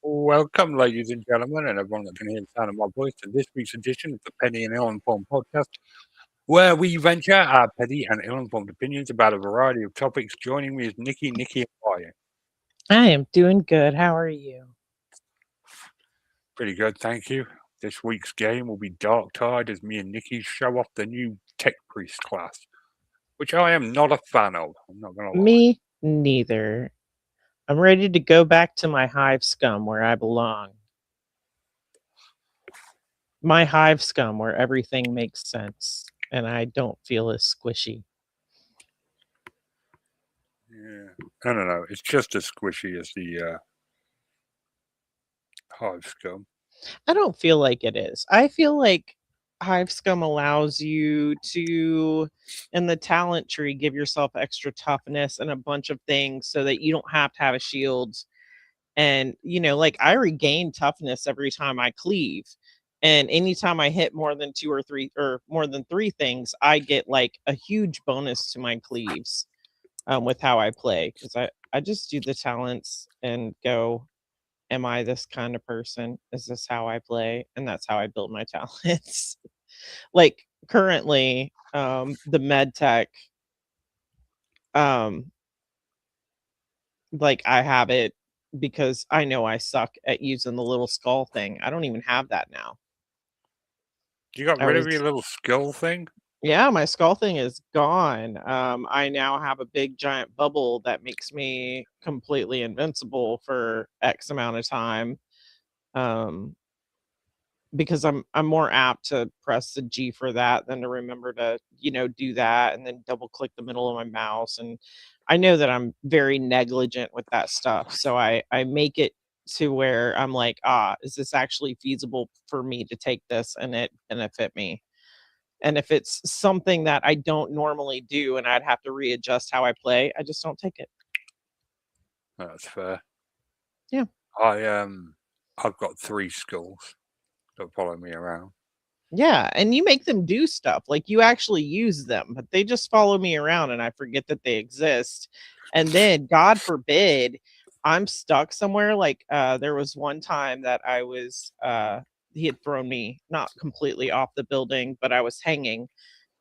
Welcome, ladies and gentlemen, and everyone that can hear the sound of my voice to this week's edition of the Penny and Ill-Informed podcast, where we venture our petty and ill-informed opinions about a variety of topics. Joining me is Nikki. Nikki, how are you? I am doing good. How are you? Pretty good, thank you. This week's game will be Dark Tide as me and Nikki show off the new Tech Priest class, which I am not a fan of. I'm not going to lie. Me neither. I'm ready to go back to my hive scum where I belong. My hive scum where everything makes sense and I don't feel as squishy. Yeah, I don't know. It's just as squishy as the Hive Scum. I don't feel like it is. I feel like hive scum allows you to, in the talent tree, give yourself extra toughness and a bunch of things so that you don't have to have a shield. And, like I regain toughness every time I cleave. And anytime I hit more than two or three or more than three things, I get like a huge bonus to my cleaves with how I play. Because I just do the talents and go, am I this kind of person? Is this how I play? And that's how I build my talents. Like currently, the med tech, um, like I have it because I know I suck at using the little skull thing. I don't even have that now. You got I rid of your was little skull thing? Yeah, my skull thing is gone. I now have a big giant bubble that makes me completely invincible for X amount of time. Um, because I'm more apt to press the G for that than to remember to, do that and then double click the middle of my mouse. And I know that I'm very negligent with that stuff. So I make it to where I'm like, is this actually feasible for me to take this and it benefit me? And if it's something that I don't normally do and I'd have to readjust how I play, I just don't take it. That's fair. Yeah. I've got 3 skulls that follow me around. Yeah, and you make them do stuff, like, you actually use them, but they just follow me around and I forget that they exist, and then, God forbid, I'm stuck somewhere, like, there was one time that I was, he had thrown me not completely off the building, but I was hanging,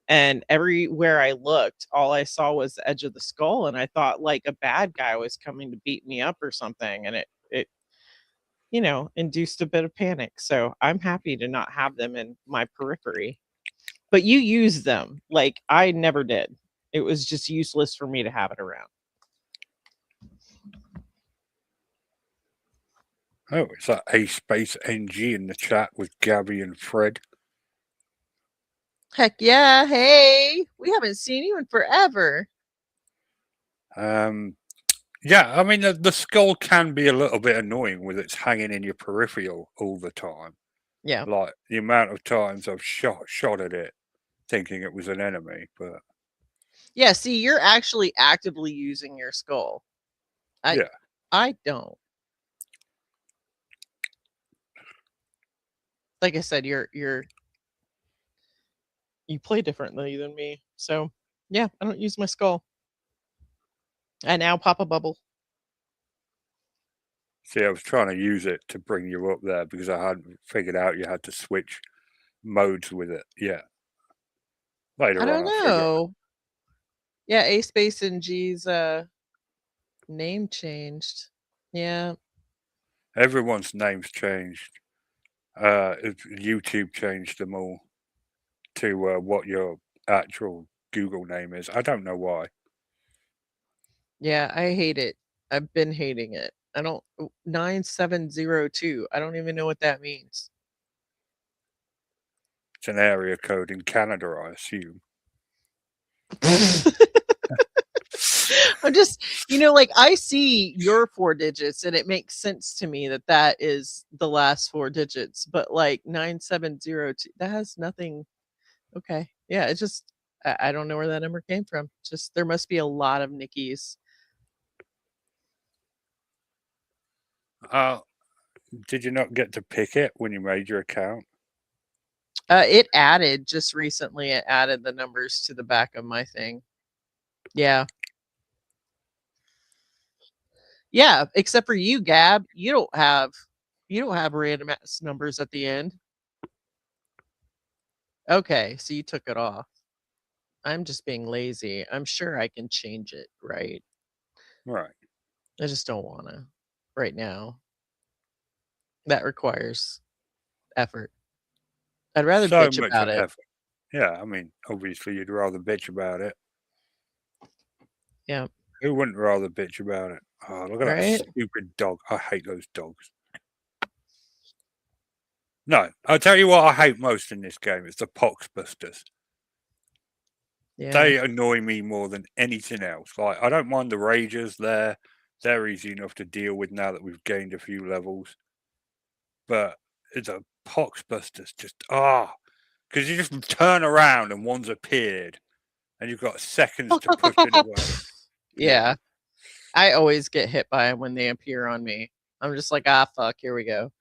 and everywhere I looked, all I saw was the edge of the skull, and I thought, like, a bad guy was coming to beat me up or something, and it induced a bit of panic. So I'm happy to not have them in my periphery. But you use them. Like I never did. It was just useless for me to have it around. Oh, it's that A Space NG in the chat with Gabby and Fred. Heck yeah. Hey, we haven't seen you in forever. Um, yeah, I mean, the skull can be a little bit annoying with its hanging in your peripheral all the time. Yeah. Like the amount of times I've shot at it thinking it was an enemy, but Yeah. See, you're actually actively using your skull. I yeah. I don't. Like I said, you play differently than me. So yeah, I don't use my skull. I now pop a bubble. See, I was trying to use it to bring you up there because I hadn't figured out you had to switch modes with it. Yeah. I Later don't on, I figured know. Yeah, A Space and G's name changed. Yeah. everyone's name's changed. YouTube changed them all to what your actual Google name is. I don't know why. Yeah, I hate it. I've been hating it. I don't 9702. I don't even know what that means. It's an area code in Canada, I assume. I'm just, like I see your four digits and it makes sense to me that that is the last four digits, but like 9702, that has nothing. Okay. Yeah, it just, I don't know where that number came from. Just, there must be a lot of Nikki's. Uh, did you not get to pick it when you made your account? It added just recently, it added the numbers to the back of my thing. Yeah. Yeah, except for you, Gab. You don't have You don't have random ass numbers at the end. Okay, so you took it off. I'm just being lazy. I'm sure I can change it, right? Right. I just don't want to right now. That requires effort. I'd rather So bitch much about it. effort. Yeah, I mean, obviously you'd rather bitch about it. Yeah. Who wouldn't rather bitch about it? Oh, look at that Right? stupid dog. I hate those dogs. No, I'll tell you what I hate most in this game. It's the Poxbusters. Yeah. They annoy me more than anything else. Like, I don't mind the Ragers there. They're easy enough to deal with now that we've gained a few levels. But it's a Poxbusters just, because you just turn around and one's appeared and you've got seconds to push it away. Yeah. I always get hit by them when they appear on me. I'm just like, fuck, here we go.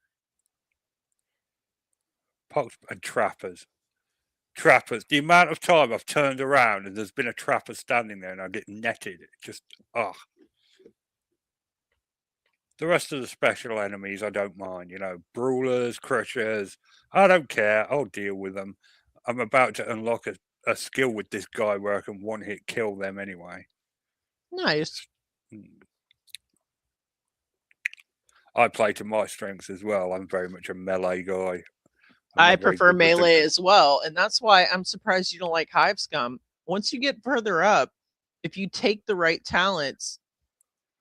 Pox and trappers. Trappers. The amount of time I've turned around and there's been a trapper standing there and I get netted. It just, The rest of the special enemies, I don't mind. Brawlers, crushers. I don't care. I'll deal with them. I'm about to unlock a skill with this guy where I can one hit kill them anyway. Nice. I play to my strengths as well. I'm very much a melee guy. I prefer melee as well. And that's why I'm surprised you don't like Hive Scum. Once you get further up, if you take the right talents,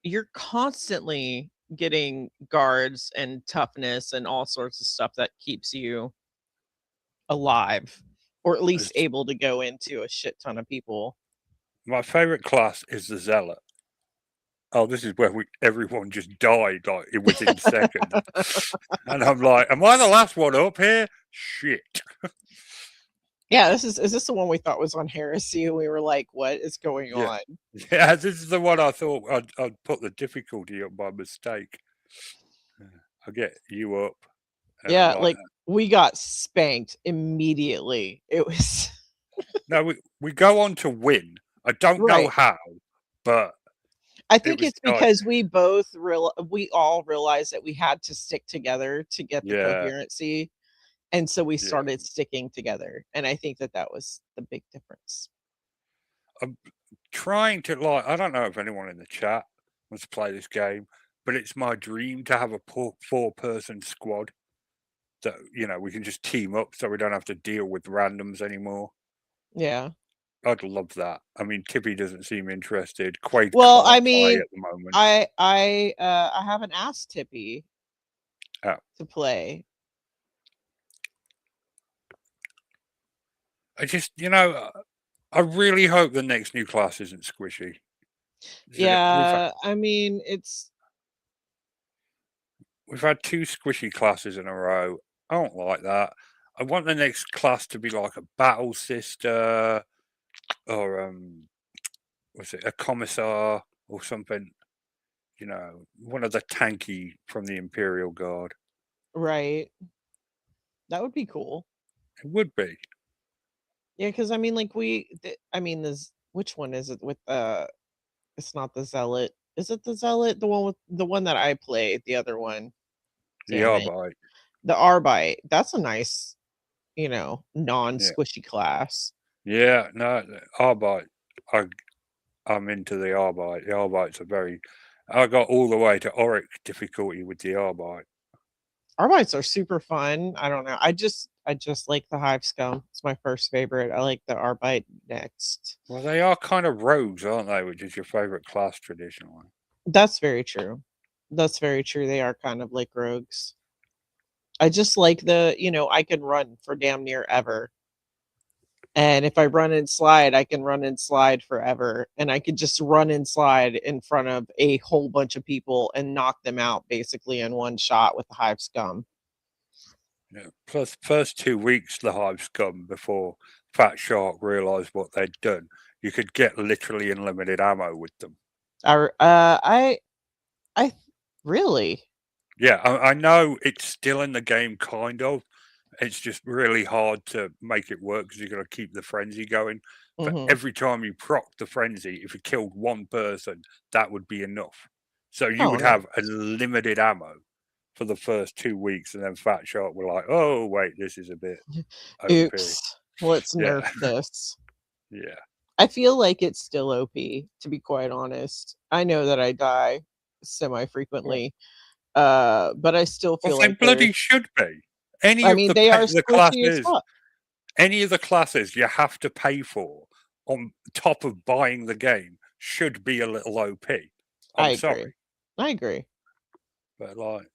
you're constantly getting guards and toughness and all sorts of stuff that keeps you alive, or at least able to go into a shit ton of people. My favorite class is the Zealot. Oh, this is where everyone just died like within seconds. And I'm like, am I the last one up here? Shit. Yeah, is this the one we thought was on Heresy? And we were like, what is going on? Yeah, this is the one I thought I'd put the difficulty up by mistake. I'll get you up. Yeah, like we got spanked immediately. It was No, we go on to win. I don't know how, but I think it's because we all realized that we had to stick together to get the coherency, and so we started sticking together. And I think that was the big difference. I'm trying to I don't know if anyone in the chat wants to play this game, but it's my dream to have a 4-person squad that we can just team up so we don't have to deal with randoms anymore. Yeah. I'd love that. I mean, Tippy doesn't seem interested. Quaid well, can't I mean, play at the moment. I haven't asked Tippy to play. I just, I really hope the next new class isn't squishy. Yeah, I mean, we've had 2 squishy classes in a row. I don't like that. I want the next class to be like a battle sister or what's it, a commissar or something. One of the tanky from the Imperial Guard. Right. That would be cool. It would be. Yeah, because I mean, like this. Which one is it with it's not the Zealot. Is it the Zealot? The one that I played, the other one. The Arbite. The Arbite. That's a nice, non-squishy class. Yeah, no, Arbite. I'm into the Arbite. The Arbites are I got all the way to Auric difficulty with the Arbite. Arbites are super fun. I don't know. I just like the Hive Scum. It's my first favorite. I like the Arbite next. Well, they are kind of rogues, aren't they? Which is your favorite class traditionally. That's very true. That's very true. They are kind of like rogues. I just like I can run for damn near ever. And if I run and slide, I can run and slide forever. And I could just run and slide in front of a whole bunch of people and knock them out basically in one shot with the Hive Scum. Yeah. Plus, first 2 weeks, the Hive Scum, before Fat Shark realised what they'd done, you could get literally unlimited ammo with them. I really? Yeah, I know it's still in the game, kind of. It's just really hard to make it work because you've got to keep the frenzy going. But every time you proc the frenzy, if you killed one person, that would be enough. So you would have unlimited ammo for the first 2 weeks, and then Fat Shark were like, "Oh wait, this is a bit OP." Oops. Let's Yeah, nerf this. yeah. I feel like it's still OP, to be quite honest. I know that I die Well, semi-frequently, but I still well, feel they like bloody should be. Any I of mean, they are the squishy as classes, fuck. any of the classes you have to pay for on top of buying the game should be a little OP. I I'm agree. sorry, I agree. but like,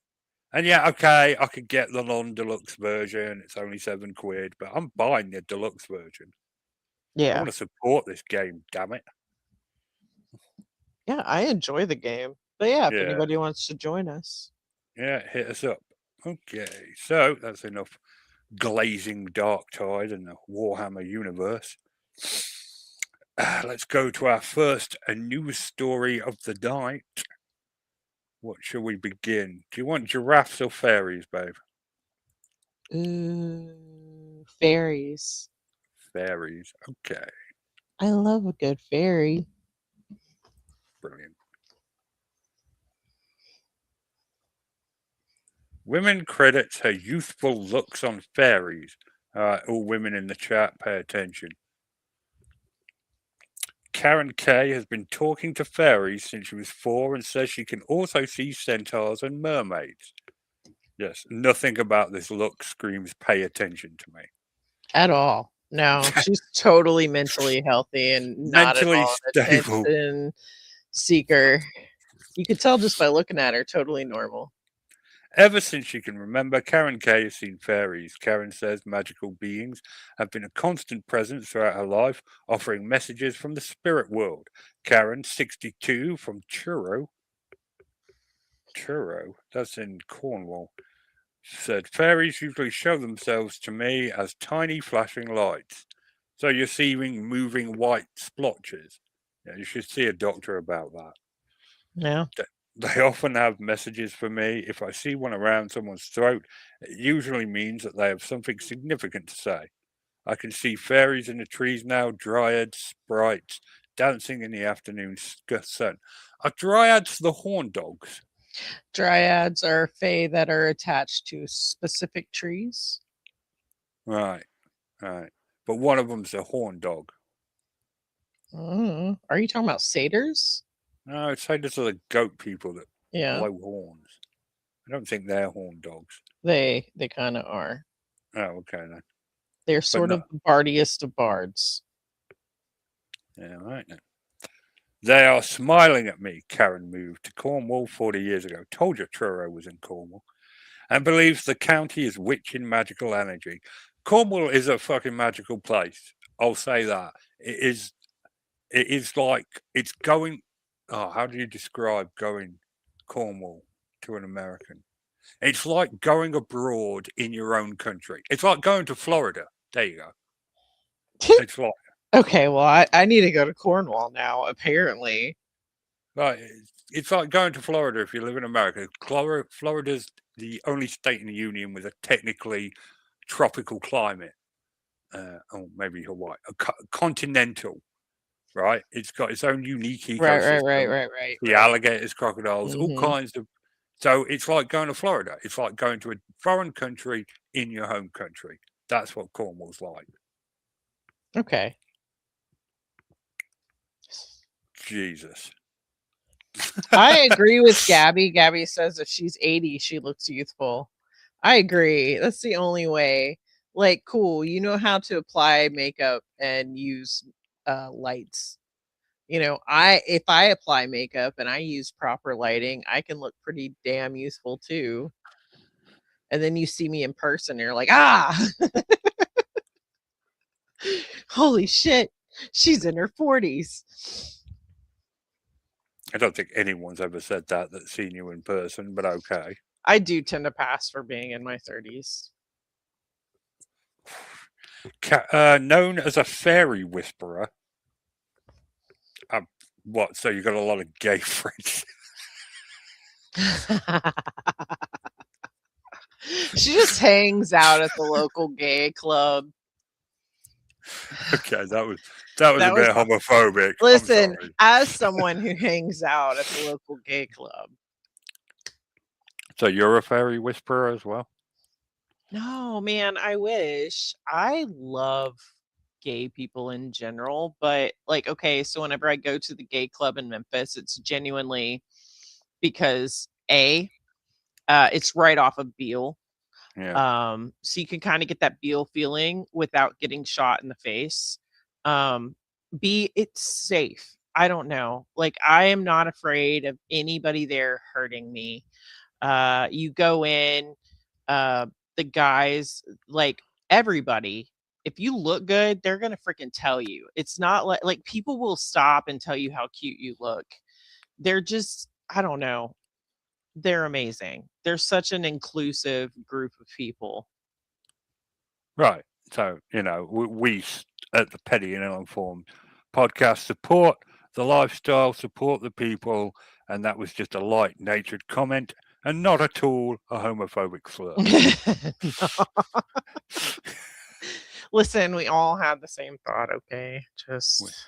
and yeah, okay, I could get the non-deluxe version. It's only £7, but I'm buying the deluxe version. I Yeah. want to support this game, damn it. Yeah, I enjoy the game. But yeah, if Yeah, anybody wants to join us. yeah, hit us up. Okay, so that's enough glazing dark tide in the Warhammer universe. Let's go to our first news story of the night. What shall we begin? Do you want giraffes or fairies, babe? Ooh, fairies. Fairies. Okay, I love a good fairy. brilliant. Women credits her youthful looks on fairies. All women in the chat, pay attention. Karen Kay has been talking to fairies since she was 4 and says she can also see centaurs and mermaids. Yes, nothing about this look screams pay attention to me. At all. No, she's totally mentally healthy and not at Mentally all an stable. attention seeker. You could tell just by looking at her, totally normal. Ever since she can remember, Karen Kay has seen fairies. Karen says magical beings have been a constant presence throughout her life, offering messages from the spirit world. Karen, 62, from Truro, that's in Cornwall, said, fairies usually show themselves to me as tiny flashing lights. So you're seeing moving white splotches. Yeah, you should see a doctor about that. Yeah. They often have messages for me. If I see one around someone's throat, it usually means that they have something significant to say. I can see fairies in the trees now, dryads, sprites, dancing in the afternoon sun. Are dryads the horn dogs? Dryads are fae that are attached to specific trees. Right. But one of them's a horn dog. Are you talking about satyrs? No, I'd say those are the goat people that blow horns. I don't think they're horn dogs. They kind of are. Oh, okay then. They're sort of the bardiest of bards. Yeah, right then. They are smiling at me. Karen moved to Cornwall 40 years ago. Told you Truro was in Cornwall. And believes the county is rich in magical energy. Cornwall is a fucking magical place. I'll say that. It is like, it's going, how do you describe going Cornwall to an American? It's like going abroad in your own country. It's like going to Florida. There you go. It's like, okay, well, I need to go to Cornwall now, apparently. right, it's like going to Florida if you live in America. Florida's the only state in the union with a technically tropical climate. Oh, maybe Hawaii, continental, right? It's got its own unique ecosystem. Right. The alligators, crocodiles, all kinds of. So it's like going to Florida. It's like going to a foreign country in your home country. That's what Cornwall's like. Okay. Jesus. I agree with Gabby. Gabby says if she's 80, she looks youthful. I agree. That's the only way. Like, cool. You know how to apply makeup and use lights. You know, if I apply makeup and I use proper lighting, I can look pretty damn youthful too. And then you see me in person, and you're like, holy shit, she's in her 40s. I don't think anyone's ever said that's seen you in person, but okay. I do tend to pass for being in my 30s. Known as a fairy whisperer. What? So you got a lot of gay friends? She just hangs out at the local gay club. Okay, that was a bit homophobic. Listen, as someone who hangs out at the local gay club. So you're a fairy whisperer as well? No, man, I wish. I love gay people in general, but like, okay, so whenever I go to the gay club in Memphis, it's genuinely because it's right off of Beale. Yeah. So you can kind of get that Beale feeling without getting shot in the face. Um, B, it's safe. I don't know. Like, I am not afraid of anybody there hurting me. You go in, uh, the guys, like everybody, if you look good, they're gonna freaking tell you. It's not like people will stop and tell you how cute you look. They're just, I don't know. They're amazing. They're such an inclusive group of people. Right. So, at the Petty and Ill-Informed podcast support the lifestyle, support the people, and that was just a light-natured comment and not at all a homophobic slur. Listen, we all had the same thought, okay? Just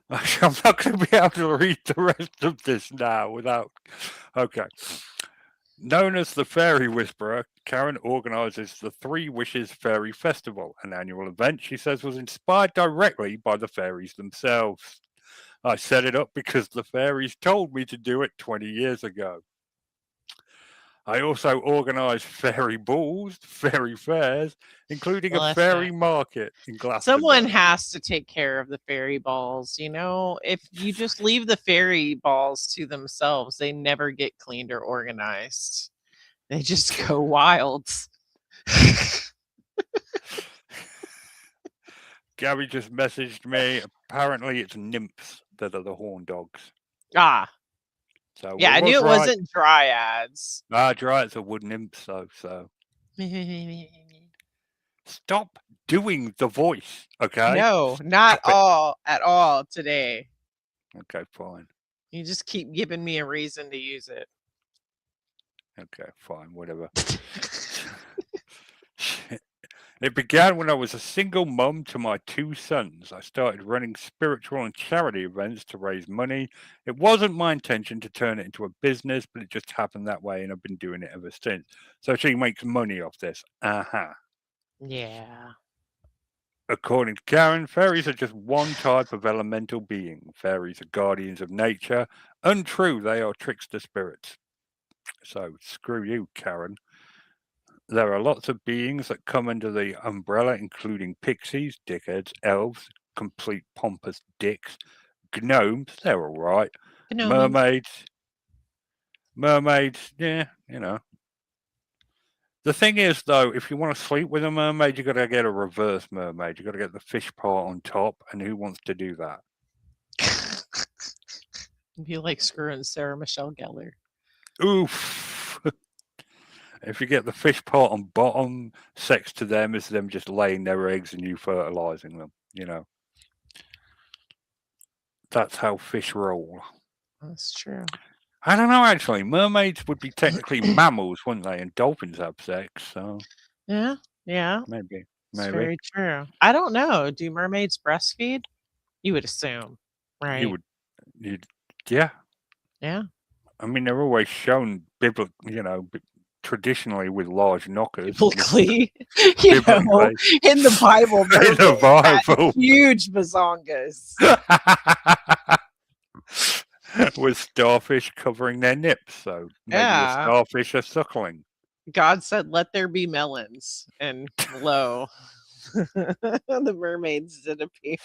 I'm not going to be able to read the rest of this now without. Okay. Known as the Fairy Whisperer, Karen organises the Three Wishes Fairy Festival, an annual event she says was inspired directly by the fairies themselves. I set it up because the fairies told me to do it 20 years ago. I also organise fairy balls, fairy fairs, including a fairy market in Glastonbury. Someone has to take care of the fairy balls. If you just leave the fairy balls to themselves, they never get cleaned or organized. They just go wild. Gabby just messaged me. Apparently, it's nymphs that are the horn dogs. Ah. So yeah, I knew it wasn't dryads. Dryads are wood nymphs, though. So stop doing the voice, okay? No, not all at all today. Okay, fine. You just keep giving me a reason to use it. Okay, fine, whatever. It began when I was a single mum to my two sons. I started running spiritual and charity events to raise money. It wasn't my intention to turn it into a business, but it just happened that way, and I've been doing it ever since. So she makes money off this. Yeah. According to Karen, fairies are just one type of elemental being. Fairies are guardians of nature. Untrue, they are trickster spirits. So screw you, Karen. There are lots of beings that come under the umbrella, including pixies, dickheads, elves, complete pompous dicks, gnomes, they're all right, mermaids, yeah, The thing is, though, if you want to sleep with a mermaid, you got to get a reverse mermaid. You got to get the fish part on top, and who wants to do that? Be like screwing Sarah Michelle Gellar. Oof. If you get the fish part on bottom, sex to them is them just laying their eggs and you fertilizing them, That's how fish roll. That's true. I don't know, actually. Mermaids would be technically mammals, wouldn't they? And dolphins have sex, so. Yeah. Maybe. It's very true. I don't know. Do mermaids breastfeed? You would assume, right? Yeah. Yeah. I mean, they're always shown traditionally with large knockers. Biblically. In the Bible, in the Bible. Huge bazongas. With starfish covering their nips, so maybe the starfish are suckling. God said, "Let there be melons," and lo, the mermaids did appear.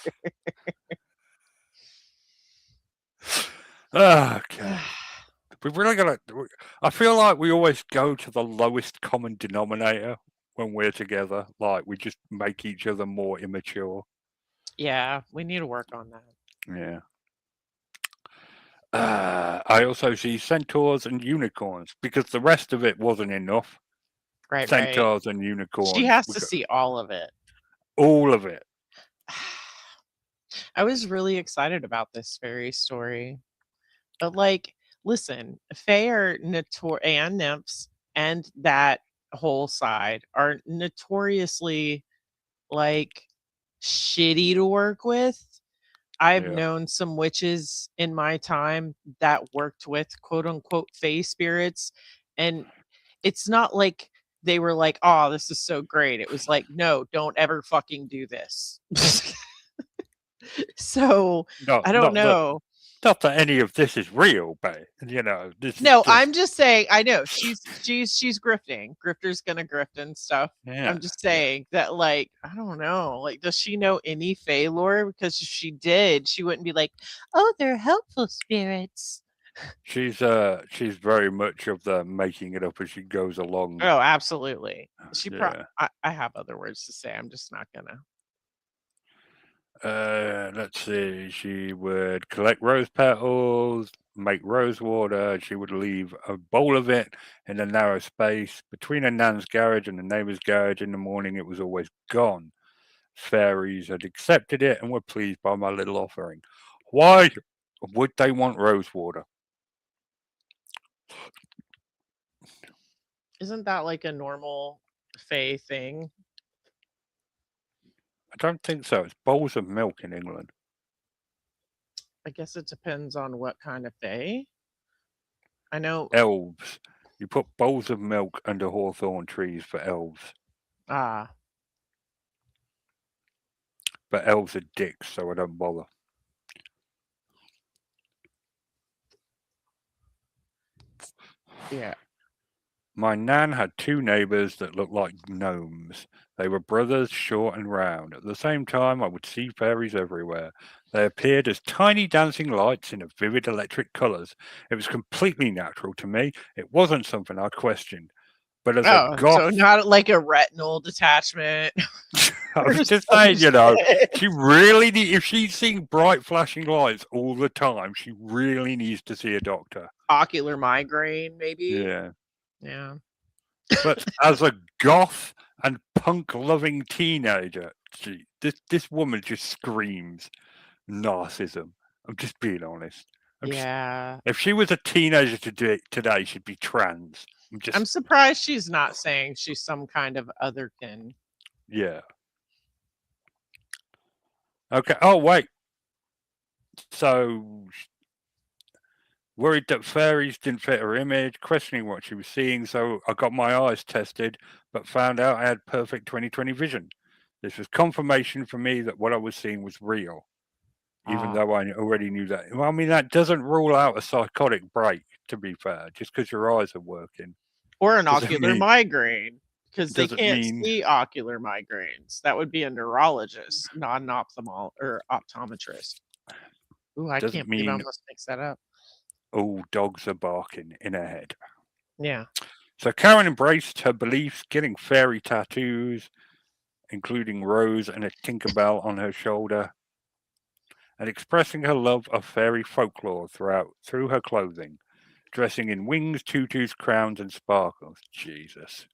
Okay. We really gotta. I feel like we always go to the lowest common denominator when we're together. Like we just make each other more immature. Yeah, we need to work on that. Yeah. I also see centaurs and unicorns because the rest of it wasn't enough. Right. Centaurs and unicorns. She has to see all of it. All of it. I was really excited about this fairy story. But listen, fae are and nymphs and that whole side are notoriously shitty to work with. I've Yeah. known some witches in my time that worked with quote unquote fae spirits. And it's not like they were like, oh, this is so great. It was like, no, don't ever fucking do this. So Not I don't not that know. not that any of this is real, but this is No, just I'm just saying, I know she's grifting. Grifter's gonna grift and stuff. yeah, I'm just yeah. saying that, like, I don't know. Like, does she know any Fae lore? Because if she did, she wouldn't be like, oh, they're helpful spirits. She's very much of the making it up as she goes along. Oh, absolutely. She Yeah. I have other words to say. I'm just not gonna. Let's see. She would collect rose petals, make rose water. She would leave a bowl of it in a narrow space between her nan's garage and the neighbor's garage. In the morning, it was always gone. Fairies had accepted it and were pleased by my little offering. Why would they want rose water? Isn't that like a normal Fae thing? I don't think so. It's bowls of milk in England. I guess it depends on what kind of Fae. I know. Elves. You put bowls of milk under hawthorn trees for elves. Ah, But elves are dicks, so I don't bother. yeah. My nan had two neighbours that looked like gnomes. They were brothers, short and round. At the same time, I would see fairies everywhere. They appeared as tiny dancing lights in vivid electric colours. It was completely natural to me. It wasn't something I questioned. But as a Oh, so goth, not like a retinal detachment. I or was just some saying, shit. she really if she's seeing bright flashing lights all the time, she really needs to see a doctor. Ocular migraine, maybe. Yeah. Yeah. But as a goth and punk loving teenager, this woman just screams narcissism. I'm just being honest. Yeah. If she was a teenager today, she'd be trans. I'm surprised she's not saying she's some kind of otherkin. Yeah. Okay. Oh, wait. So, worried that fairies didn't fit her image, questioning what she was seeing, so I got my eyes tested, but found out I had perfect 20/20 vision. This was confirmation for me that what I was seeing was real, even though I already knew that. Well, I mean, that doesn't rule out a psychotic break, to be fair, just because your eyes are working. Or an ocular migraine, because they can't mean, see ocular migraines. That would be a neurologist, not an optometrist. Ooh, I can't believe I almost mixed that up. All dogs are barking in her head. Yeah. So Karen embraced her beliefs, getting fairy tattoos, including Rose and a Tinkerbell on her shoulder, and expressing her love of fairy folklore through her clothing, dressing in wings, tutus, crowns, and sparkles. Jesus.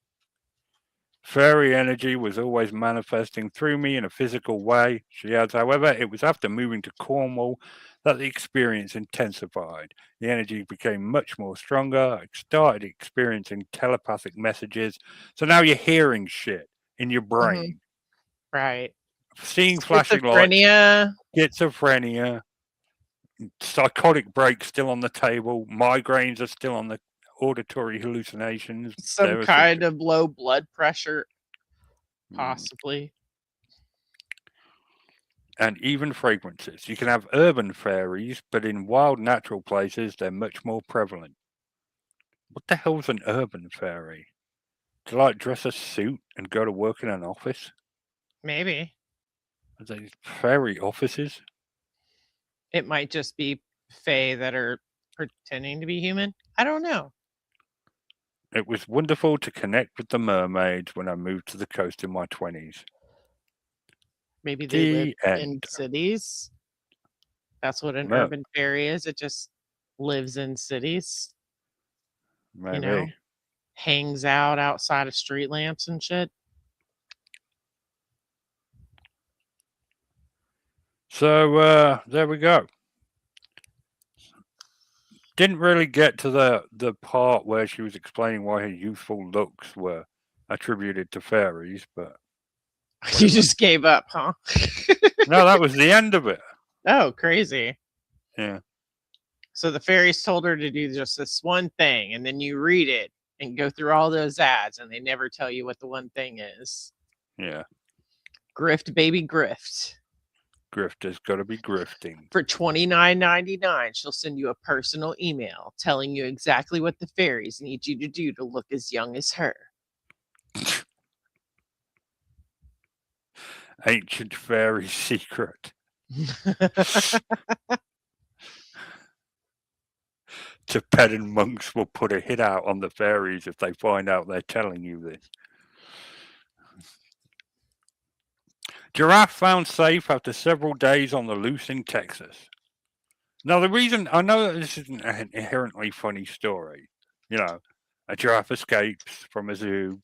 Fairy energy was always manifesting through me in a physical way, she adds. However, it was after moving to Cornwall that the experience intensified. The energy became much more stronger. I started experiencing telepathic messages. So now you're hearing shit in your brain. Mm-hmm. Right. Seeing flashing lights. Schizophrenia. Psychotic breaks still on the table. Migraines are still on the auditory hallucinations. Some kind of low blood pressure, possibly. And even fragrances. You can have urban fairies, but in wild natural places, they're much more prevalent. What the hell's an urban fairy? To like dress a suit and go to work in an office? Maybe. Are they fairy offices? It might just be fae that are pretending to be human. I don't know. It was wonderful to connect with the mermaids when I moved to the coast in my 20s. Maybe they live in cities. That's what an urban fairy is. It just lives in cities. Maybe. You know, hangs out outside of street lamps and shit. So there we go. Didn't really get to the part where she was explaining why her youthful looks were attributed to fairies, but you just gave up, huh? No, that was the end of it. Oh, crazy. Yeah. So the fairies told her to do just this one thing, and then you read it and go through all those ads, and they never tell you what the one thing is. Yeah. Grift, baby, grift. Grifter's got to be grifting. For $29.99, she'll send you a personal email telling you exactly what the fairies need you to do to look as young as her. Ancient fairy secret. Tibetan monks will put a hit out on the fairies if they find out they're telling you this. Giraffe found safe after several days on the loose in Texas. Now, the reason I know that this isn't an inherently funny story, you know, a giraffe escapes from a zoo,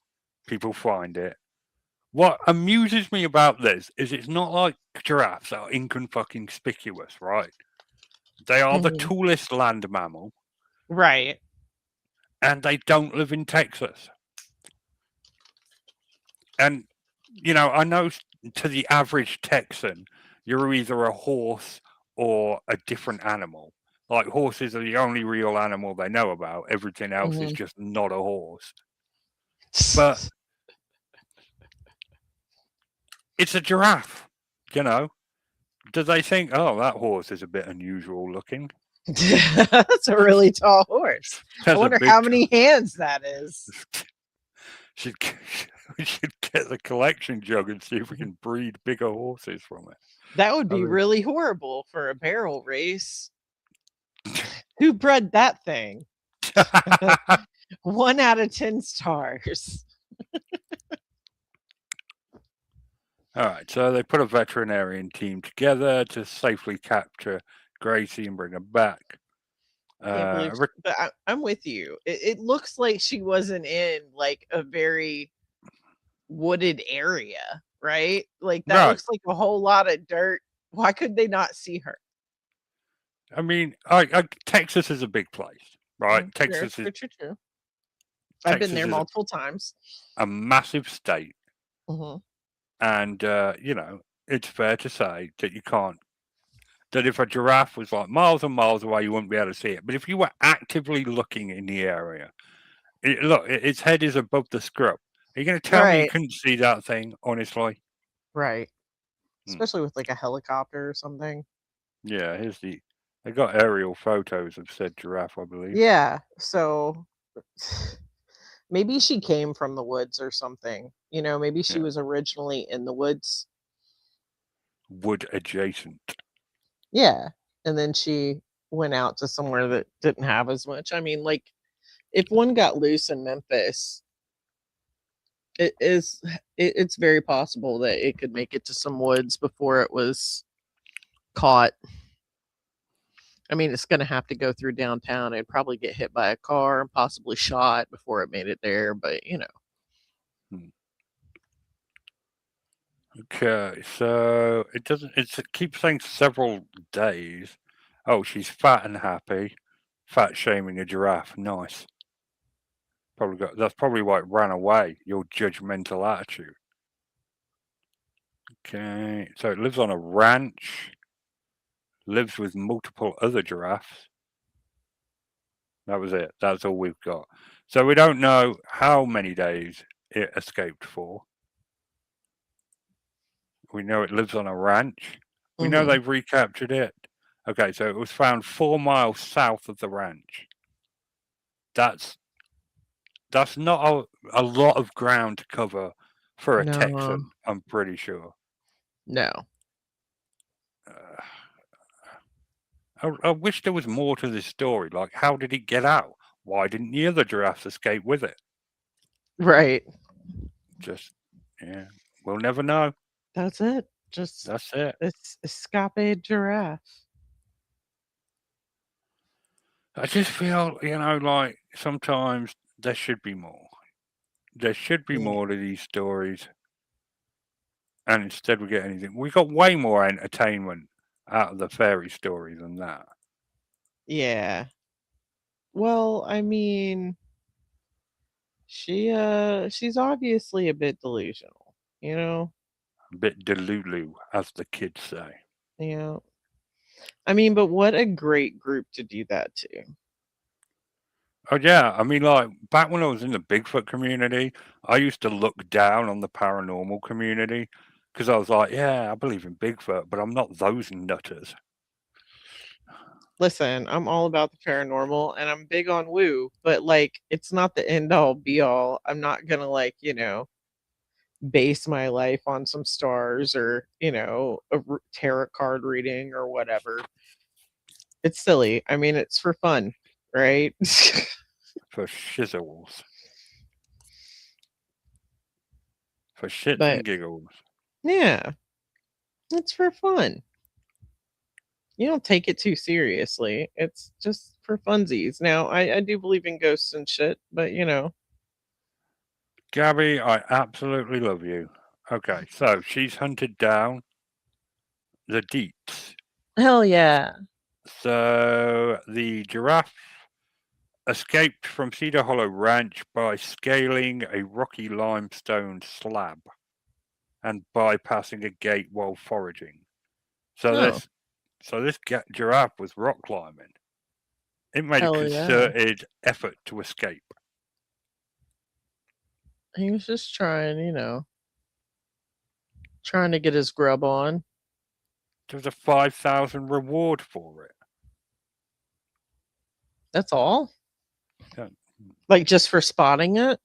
people find it. What amuses me about this is it's not like giraffes are inconspicuous, right? They are the tallest land mammal, Right. and they don't live in Texas. And, you know, I know to the average Texan, you're either a horse or a different animal. Like horses are the only real animal they know about. Everything else is just not a horse. But it's a giraffe, you know. Do they think, oh, that horse is a bit unusual looking? That's a really tall horse. I wonder how many hands that is. We should get the collection jug and see if we can breed bigger horses from it. That would be really horrible for a barrel race. Who bred that thing? 1 out of 10 stars. All right, so they put a veterinarian team together to safely capture Gracie and bring her back. But I'm with you. It looks like she wasn't in like a very wooded area, right? Like that looks like a whole lot of dirt. Why could they not see her? I mean, Texas is a big place, right? Texas is true. I've been there multiple times. A massive state. And, you know, it's fair to say that you can't, that if a giraffe was like miles and miles away, you wouldn't be able to see it. But if you were actively looking in the area, its head is above the scrub. Are you going to tell me you couldn't see that thing, honestly? Right. Especially with like a helicopter or something. Yeah, they got aerial photos of said giraffe, I believe. Yeah, so maybe she came from the woods or something. You know, maybe she was originally in the woods. Wood adjacent. Yeah, and then she went out to somewhere that didn't have as much. I mean, like, if one got loose in Memphis, it's very possible that it could make it to some woods before it was caught. I mean, it's going to have to go through downtown. It'd probably get hit by a car and possibly shot before it made it there, but you know. Okay, so it keeps saying several days. Oh, she's fat and happy. Fat shaming a giraffe. Nice. That's probably why it ran away. Your judgmental attitude. Okay, so it lives on a ranch. Lives with multiple other giraffes. That was it. That's all we've got. So we don't know how many days it escaped for. We know it lives on a ranch. We know they've recaptured it. Okay, so it was found 4 miles south of the ranch. That's not a lot of ground to cover for a Texan, I'm pretty sure. No. I wish there was more to this story. Like, how did it get out? Why didn't the other giraffes escape with it? Right. We'll never know. That's it. That's it. It's escape giraffe. I just feel, like sometimes there should be more. There should be more to these stories. And instead we get anything. We got way more entertainment out of the fairy story than that. Yeah. Well, I mean, she's obviously a bit delusional, you know? A bit delulu, as the kids say. Yeah. I mean, but what a great group to do that to. Oh yeah, I mean, like back when I was in the Bigfoot community, I used to look down on the paranormal community because I was like, yeah, I believe in Bigfoot, but I'm not those nutters. Listen, I'm all about the paranormal and I'm big on woo, but like it's not the end all be all. I'm not gonna like, base my life on some stars or, a tarot card reading or whatever. It's silly. I mean, it's for fun, right? For shizzles. For shits But and giggles. yeah, it's for fun. You don't take it too seriously. It's just for funsies. Now, I do believe in ghosts and shit, but Gabby, I absolutely love you. Okay, so she's hunted down the deeps. hell yeah. So the giraffe escaped from Cedar Hollow Ranch by scaling a rocky limestone slab and bypassing a gate while foraging. So Oh, this giraffe was rock climbing. It made a hell yeah. concerted effort to escape. He was just trying to get his grub on. There was a 5,000 reward for it. That's all? Yeah. Like just for spotting it?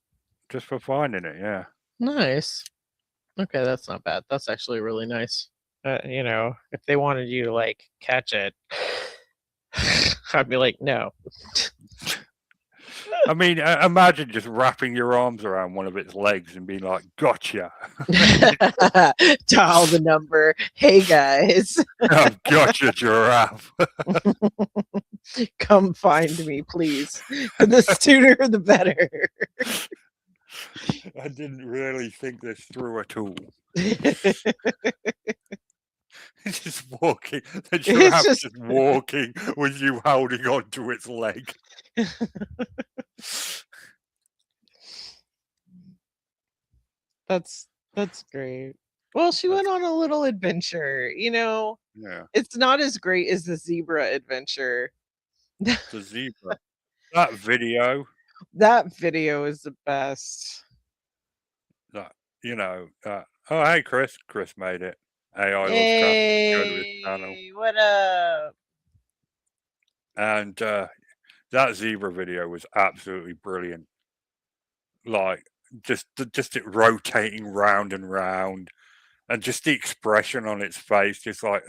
Just for finding it, yeah. Nice. Okay, that's not bad. That's actually really nice. If they wanted you to like catch it, I'd be like, no. I mean, imagine just wrapping your arms around one of its legs and being like, gotcha. Dial the number. Hey guys, I've got you, giraffe. come find me, please. The sooner the better. I didn't really think this through at all. Just walking. The giraffe just walking with you holding onto its leg. That's great. Well, she went on a little adventure, Yeah. It's not as great as the zebra adventure. The zebra. That video. That video is the best. That oh hey Chris. Chris made it. AI loves Hey, go to his channel. what up? And that zebra video was absolutely brilliant. Like just it rotating round and round, and just the expression on its face, just like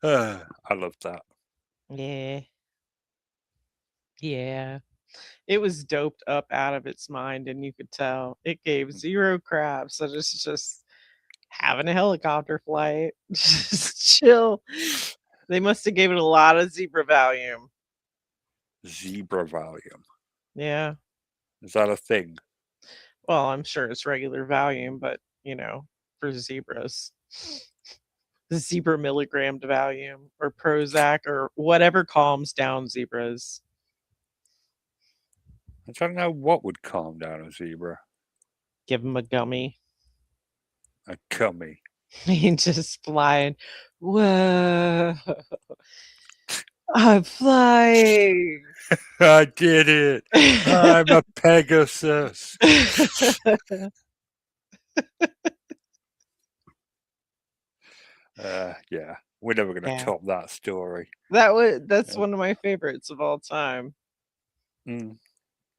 I love that. Yeah. Yeah. It was doped up out of its mind, and you could tell it gave zero craps. So just having a helicopter flight, just chill. They must have gave it a lot of zebra Valium. Zebra Valium. Yeah. Is that a thing? Well, I'm sure it's regular Valium, but for zebras. The zebra milligrammed Valium or Prozac or whatever calms down zebras. I don't know what would calm down a zebra. Give them a gummy. A gummy. And just flying. Whoa. I'm flying. I did it. I'm a Pegasus. Yeah, we're never going to top that story. That's one of my favorites of all time.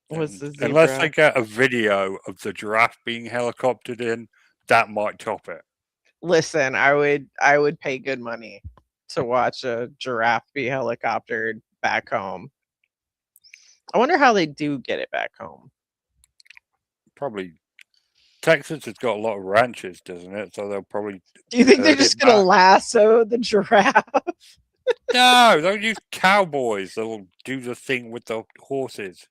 Was the zebra. Unless I get a video of the giraffe being helicoptered in, that might top it. Listen, I would pay good money to watch a giraffe be helicoptered back home. I wonder how they do get it back home. Probably Texas has got a lot of ranches, doesn't it? So they'll probably. Do you think they're just gonna lasso the giraffe? No, they'll use cowboys. They'll do the thing with the horses.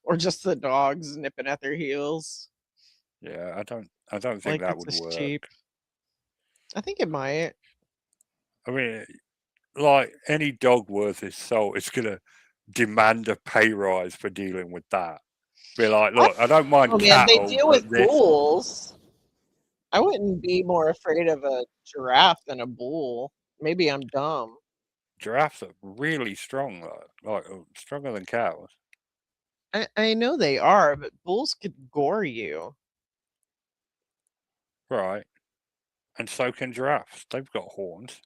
Or just the dogs nipping at their heels. Yeah, I don't think that would work. Cheap. I think it might. I mean, like any dog worth his salt is gonna demand a pay rise for dealing with that. Be like, look, I don't mind cattle. Man, they deal with bulls. I wouldn't be more afraid of a giraffe than a bull. Maybe I'm dumb. Giraffes are really strong, like stronger than cows. I know they are, but bulls could gore you. Right. And so can giraffes. They've got horns.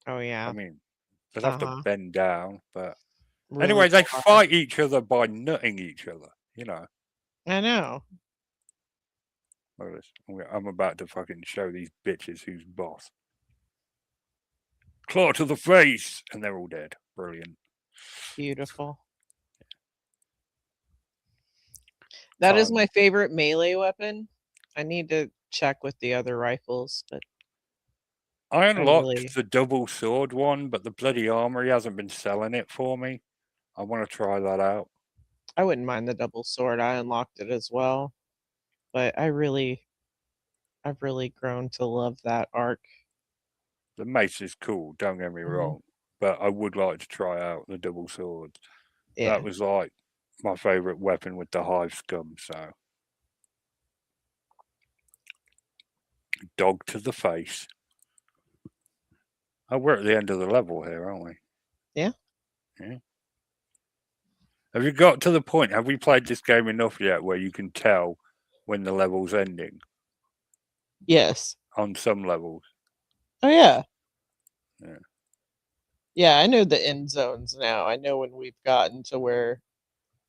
Oh I yeah. mean, they'd have to Uh-huh. bend down, but Really anyway, they far. fight each other by nutting each other. You know. I know. Look at this. I'm about to fucking show these bitches who's boss. Claw to the face, and they're all dead. Brilliant. Beautiful. That is my favorite melee weapon. I need to check with the other rifles, but I unlocked really the double sword one, but the bloody armory hasn't been selling it for me. I want to try that out. I wouldn't mind the double sword. I unlocked it as well. But I've really grown to love that arc. The mace is cool, don't get me wrong, but I would like to try out the double sword. Yeah. That was like my favourite weapon with the hive scum, so. Dog to the face. Oh, we're at the end of the level here, aren't we? Yeah. Yeah. Have you got to the point? Have we played this game enough yet where you can tell when the level's ending Yes. on some levels? Oh yeah. Yeah. Yeah, I know the end zones now. I know when we've gotten to where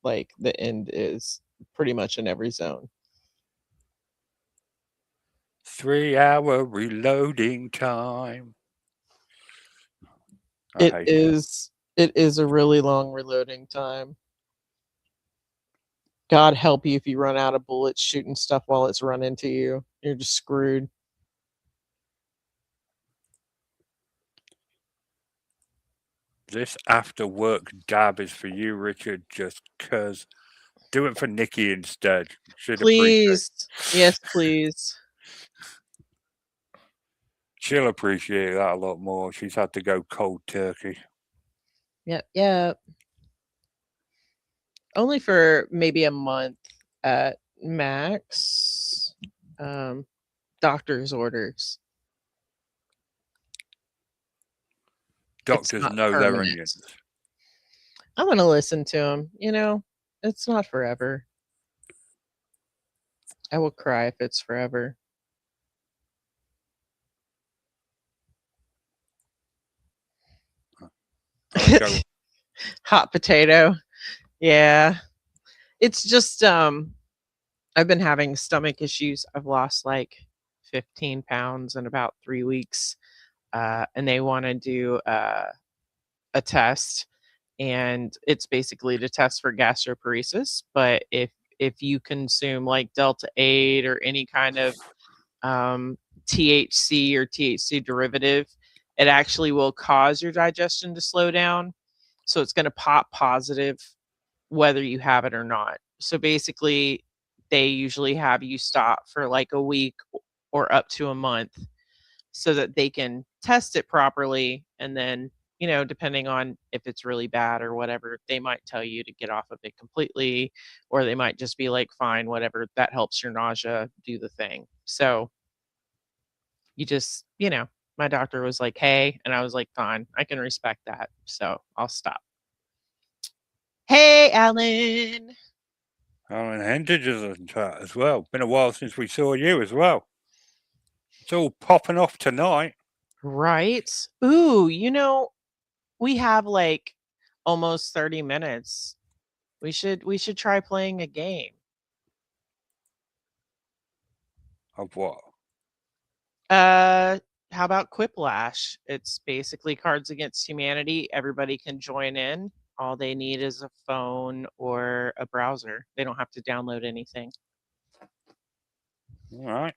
like the end is pretty much in every zone. 3-hour reloading time. It is a really long reloading time. God help you if you run out of bullets shooting stuff while it's run into you. You're just screwed. This after work dab is for you, Richard, just because. Do it for Nikki instead. She'd Please. Yes, please. She'll appreciate that a lot more. She's had to go cold turkey. Yep. Only for maybe a month at max. Doctor's orders. Doctors know their onions. I'm going to listen to them. You know, it's not forever. I will cry if it's forever. Hot potato. Yeah. It's just I've been having stomach issues. I've lost like 15 pounds in about 3 weeks. And they want to do a test, and it's basically to test for gastroparesis. But if you consume like Delta 8 or any kind of THC or THC derivative, it actually will cause your digestion to slow down. So it's going to pop positive whether you have it or not. So basically, they usually have you stop for like a week or up to a month so that they can test it properly. And then, you know, depending on if it's really bad or whatever, they might tell you to get off of it completely, or they might just be like, fine, whatever, that helps your nausea, do the thing. So you just, you know, my doctor was like, hey, and I was like, fine, I can respect that. So I'll stop. Hey, Alan. Alan Hendridge is in chat as well. Been a while since we saw you as well. It's all popping off tonight. Right? Ooh, you know, we have like almost 30 minutes. We should try playing a game. Of what? How about Quiplash? It's basically Cards Against Humanity. Everybody can join in. All they need is a phone or a browser. They don't have to download anything. All right.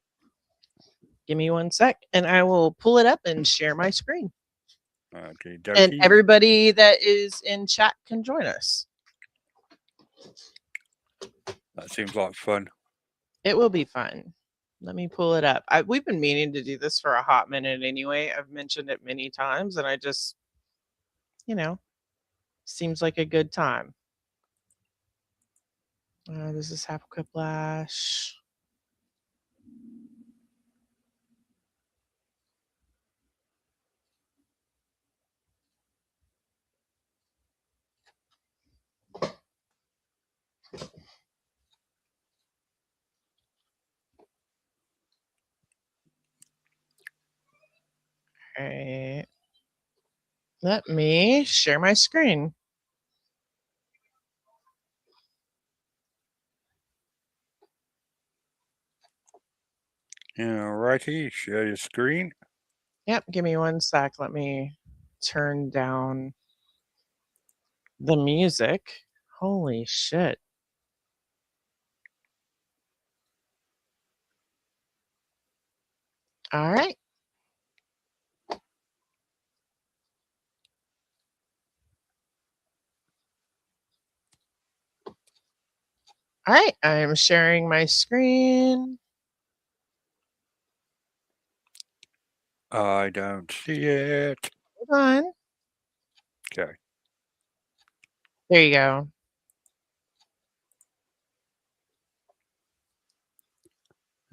Give me 1 sec and I will pull it up and share my screen. Okay, and everybody that is in chat can join us. That seems like fun. It will be fun. Let me pull it up. We've been meaning to do this for a hot minute anyway. I've mentioned it many times, and I just, you know, seems like a good time. This is Half Quiplash. right. Let me share my screen. Alrighty, share your screen. Yep, give me 1 sec. Let me turn down the music. Holy shit. All right. All right, I'm sharing my screen. I don't see it. Hold on. Okay. There you go.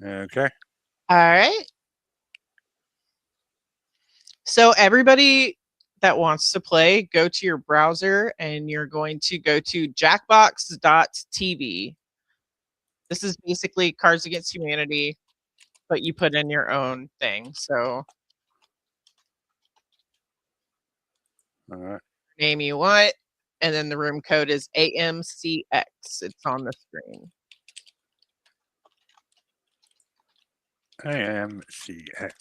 Okay. All right. So everybody that wants to play, go to your browser and you're going to go to jackbox.tv. This is basically Cards Against Humanity, but you put in your own thing. So All right. name you want, and then the room code is AMCX. It's on the screen. AMCX.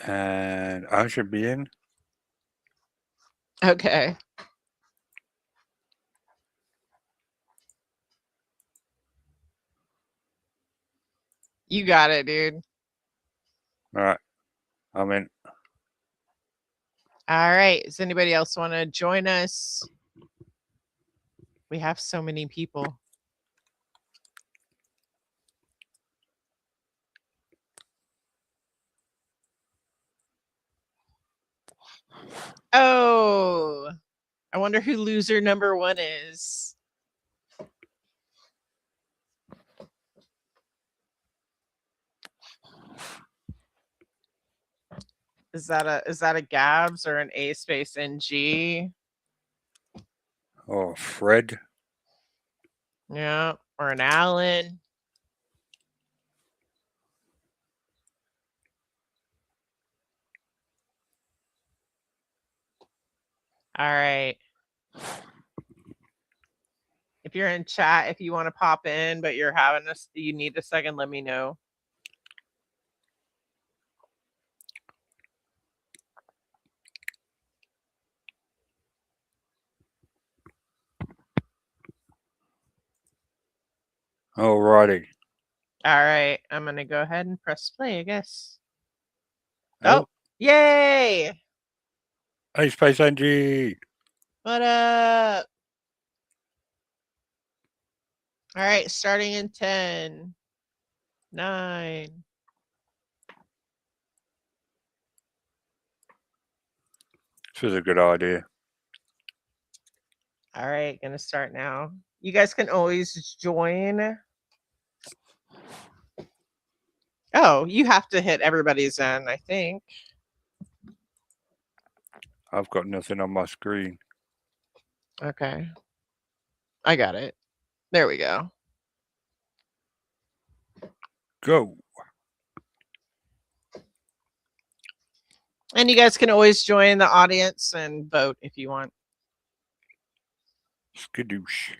And I should be in. Okay. You got it, dude. All right. I'm in. All right. Does anybody else want to join us? We have so many people. Oh, I wonder who loser number 1 is. Is that a Gabs or an A space NG? Oh, Fred. Yeah, or an Allen. All right. If you're in chat, if you want to pop in, but you're having this, you need a second, let me know. Alrighty. All right. I'm going to go ahead and press play, I guess. Oh, yay. hey, Space NG. What up? All right. Starting in 10, 9. This is a good idea. All right. Going to start now. You guys can always join. Oh, you have to hit everybody's in, I think. I've got nothing on my screen. Okay. I got it. There we go. Go. And you guys can always join the audience and vote if you want. Skadoosh.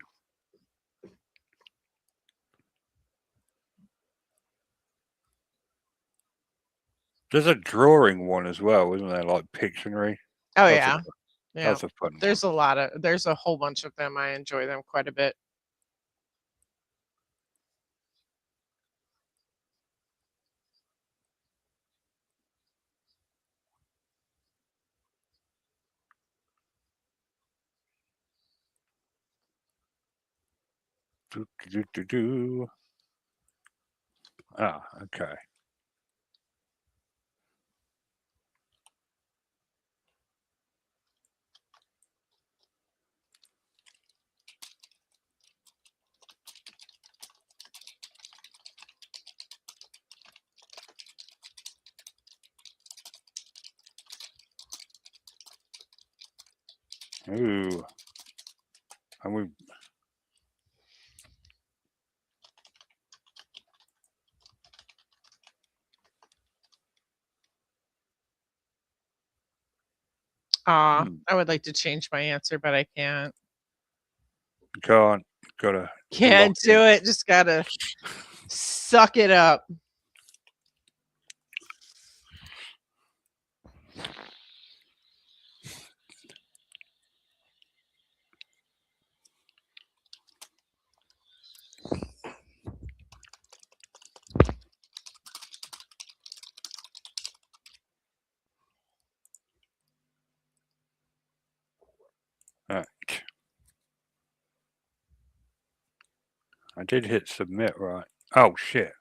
There's a drawing one as well, isn't there? Like Pictionary. Oh, That's yeah. Yeah. That's a fun There's there's a whole bunch of them. I enjoy them quite a bit. one. Ah, okay. Ooh. And we I would like to change my answer, but I can't. Can't. Gotta. Can't do it. Just gotta suck it up. Right. I did hit submit, right? Oh, shit.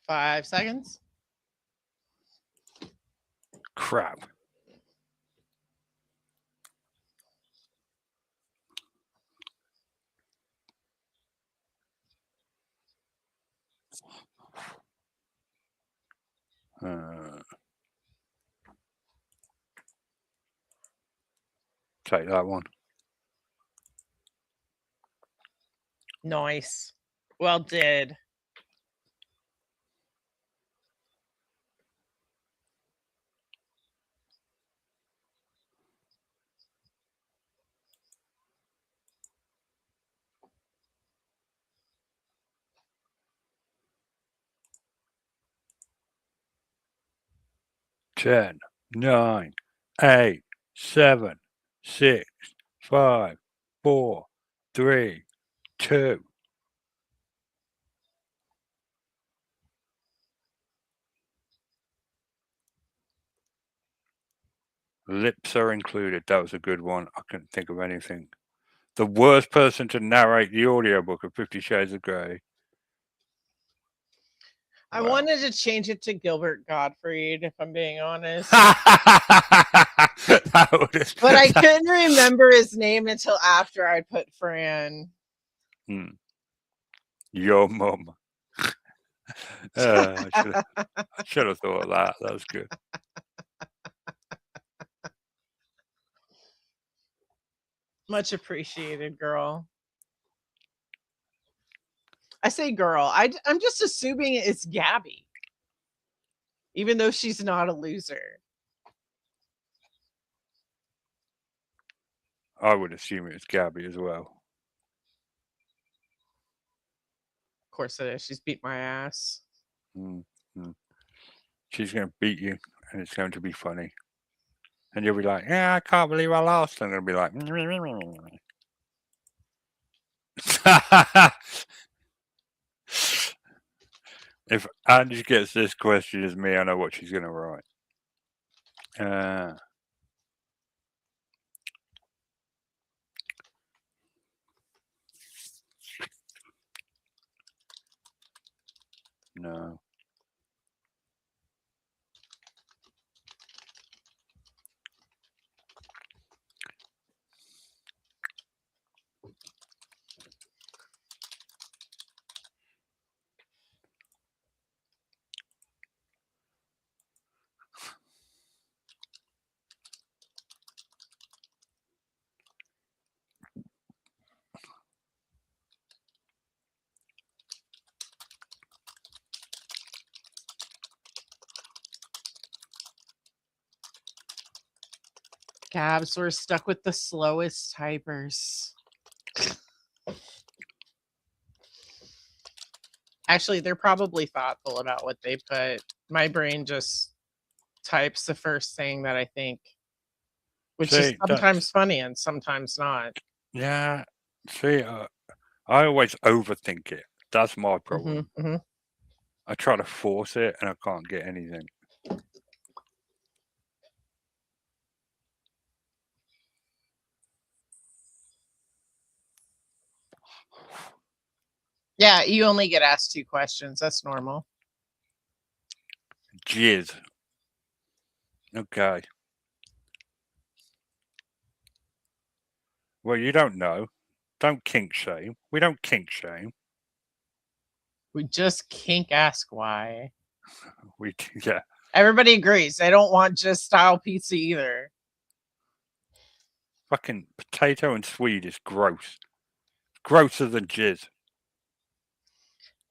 Five seconds. Crap. Take that one. Nice. Well did. Ten, 9, 8, 7, 6, 5, 4, 3, 2. Lips are included. That was a good one. I couldn't think of anything. The worst person to narrate the audiobook of 50 Shades of Grey. I wanted to change it to Gilbert Gottfried, if I'm being honest. But I couldn't remember his name until after I put Fran. Your mum. I should have thought of that. That was good. Much appreciated, girl. I say girl. I'm just assuming it's Gabby. Even though she's not a loser. I would assume it's Gabby as well. Of course it is. She's beat my ass. She's going to beat you, and it's going to be funny. And you'll be like, yeah, I can't believe I lost. And they'll be like, if Angie gets this question as me, I know what she's going to write. No. Gabs, we're stuck with the slowest typers. Actually, they're probably thoughtful about what they put. My brain just types the first thing that I think, which is sometimes funny and sometimes not. Yeah. See, I always overthink it. That's my problem. I try to force it and I can't get anything. Yeah, you only get asked 2 questions. That's normal. Jizz. Okay. Well, you don't know. Don't kink shame. We don't kink shame. We just kink ask why. Yeah. Everybody agrees. They don't want just style pizza either. Fucking potato and Swede is gross. Grosser than jizz.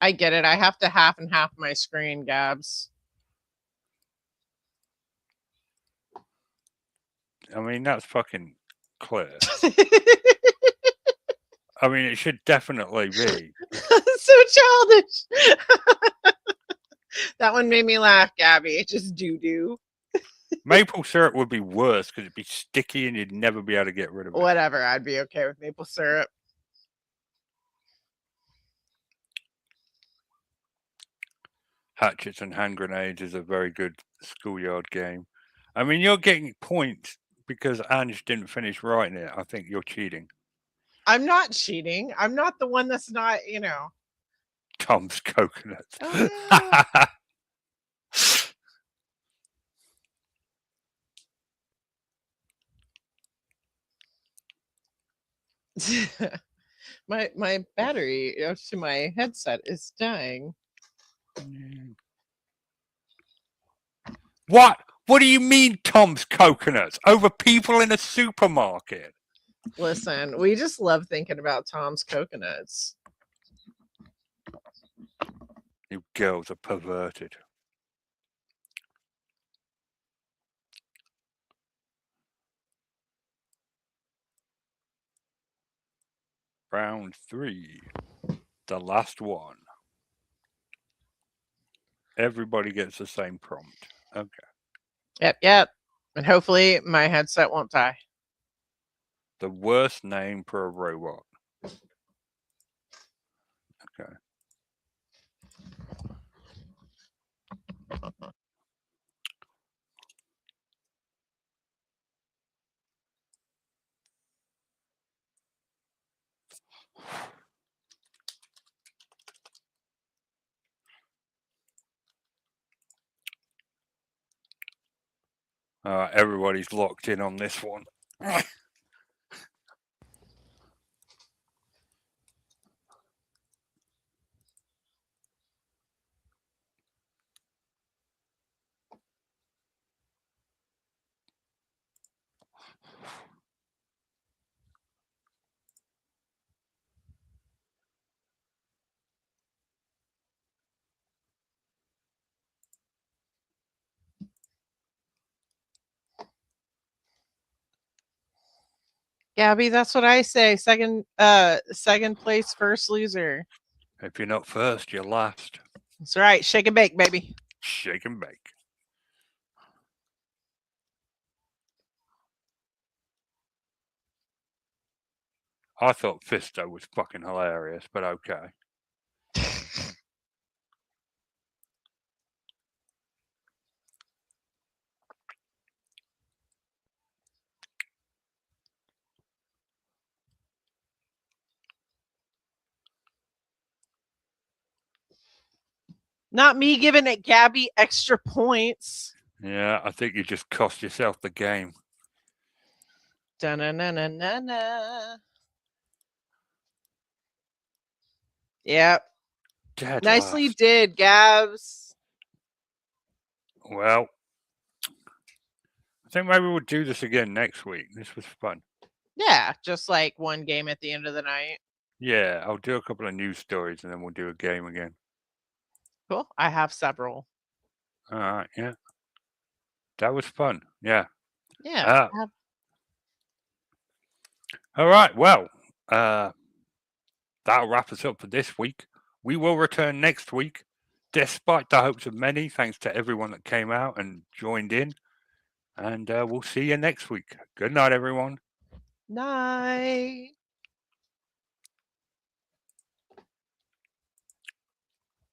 I get it. I have to half and half my screen, Gabs. I mean, that's fucking clear. I mean, it should definitely be. So childish. That one made me laugh, Gabby. Just doo-doo. Maple syrup would be worse because it'd be sticky and you'd never be able to get rid of it. Whatever, I'd be okay with maple syrup. Hatchets and hand grenades is a very good schoolyard game. I mean, you're getting points because Ange didn't finish writing it. I think you're cheating. I'm not cheating. I'm not the one that's not, you know. Tom's coconuts. Oh, yeah. my battery to my headset is dying. What? What do you mean Tom's coconuts? Over people in a supermarket? Listen, we just love thinking about Tom's coconuts. You girls are perverted. Round 3. The last one. Everybody gets the same prompt. Okay. Yep. And hopefully my headset won't die. The worst name for a robot. Okay. Everybody's locked in on this one. Gabby, that's what I say. Second place, first loser. If you're not first, you're last. That's right. Shake and bake, baby. Shake and bake. I thought Fisto was fucking hilarious, but okay. Not me giving it Gabby extra points. Yeah, I think you just cost yourself the game. Da-na-na-na-na-na. Yep. Dead Nicely last. did, Gabs. Well, I think maybe we'll do this again next week. This was fun. Yeah, just like one game at the end of the night. Yeah, I'll do a couple of news stories and then we'll do a game again. Cool. I have several. All right, yeah. That was fun. Yeah. Yeah. All right. Well, that'll wrap us up for this week. We will return next week, despite the hopes of many. Thanks to everyone that came out and joined in. And we'll see you next week. Good night, everyone. Night.